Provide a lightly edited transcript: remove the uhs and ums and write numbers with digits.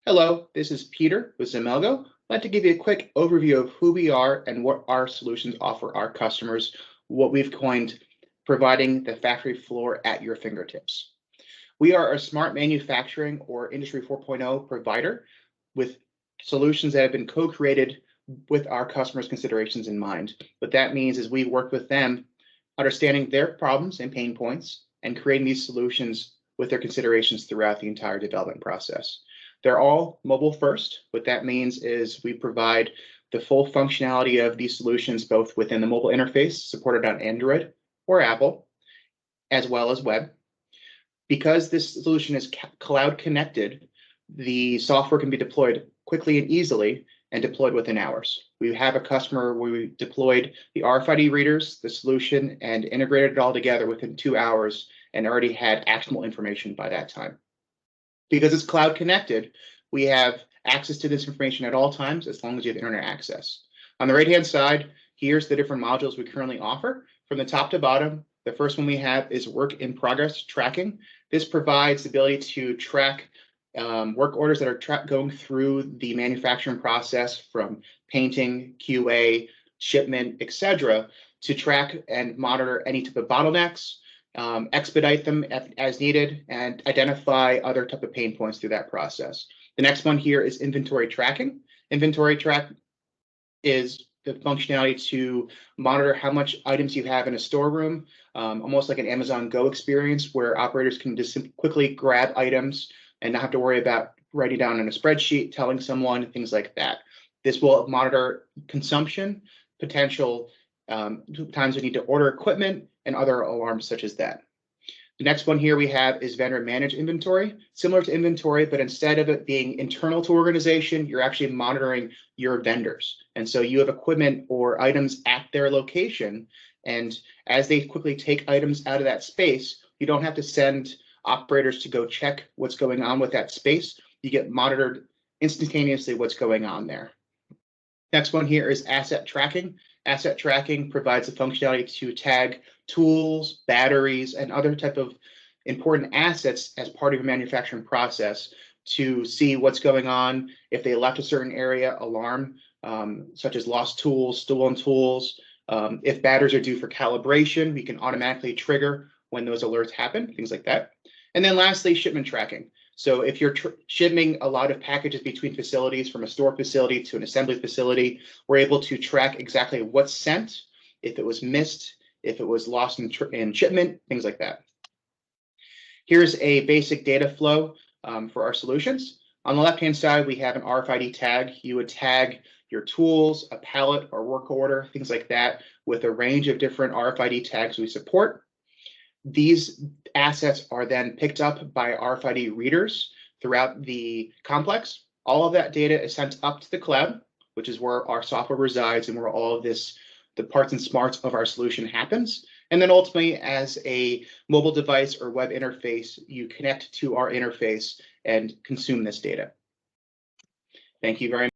Hello, this is Peter with Xemelgo. I'd like to give you a quick overview of who we are and what our solutions offer our customers, what we've coined providing the factory floor at your fingertips. We are a smart manufacturing or Industry 4.0 provider with solutions that have been co-created with our customers' considerations in mind. What that means is we work with them, understanding their problems and pain points, and creating these solutions with their considerations throughout the entire development process. They're all mobile first. What that means is we provide the full functionality of these solutions, both within the mobile interface supported on Android or Apple, as well as web. Because this solution is cloud connected, the software can be deployed quickly and easily and deployed within hours. We have a customer where we deployed the RFID readers, the solution, and integrated it all together within 2 hours and already had actionable information by that time. Because it's cloud connected, we have access to this information at all times as long as you have internet access. On the right-hand side, here's the different modules we currently offer. From the top to bottom, the first one we have is work in progress tracking. This provides the ability to track work orders that are going through the manufacturing process from painting, QA, shipment, etc., to track and monitor any type of bottlenecks, expedite them as needed, and identify other type of pain points through that process. The next one here is inventory tracking. Inventory track is the functionality to monitor how much items you have in a storeroom, almost like an Amazon Go experience where operators can just quickly grab items and not have to worry about writing down in a spreadsheet, telling someone, things like that. This will monitor consumption, potential times we need to order equipment, and other alarms such as that. The next one here we have is vendor managed inventory, similar to inventory, but instead of it being internal to organization, you're actually monitoring your vendors. And so you have equipment or items at their location, and as they quickly take items out of that space, you don't have to send operators to go check what's going on with that space. You get monitored instantaneously what's going on there. Next one here is asset tracking. Asset tracking provides the functionality to tag tools, batteries, and other type of important assets as part of your manufacturing process to see what's going on. If they left a certain area, alarm, such as lost tools, stolen tools. If batteries are due for calibration, we can automatically trigger when those alerts happen, things like that. And then lastly, shipment tracking. So if you're shipping a lot of packages between facilities, from a store facility to an assembly facility, we're able to track exactly what's sent, if it was missed, if it was lost in shipment, things like that. Here's a basic data flow for our solutions. On the left-hand side, we have an RFID tag. You would tag your tools, a pallet or work order, things like that, with a range of different RFID tags we support. These assets are then picked up by RFID readers throughout the complex. All of that data is sent up to the cloud, which is where our software resides and where all of this, the parts and smarts of our solution happens. And then ultimately, as a mobile device or web interface, you connect to our interface and consume this data. Thank you very much.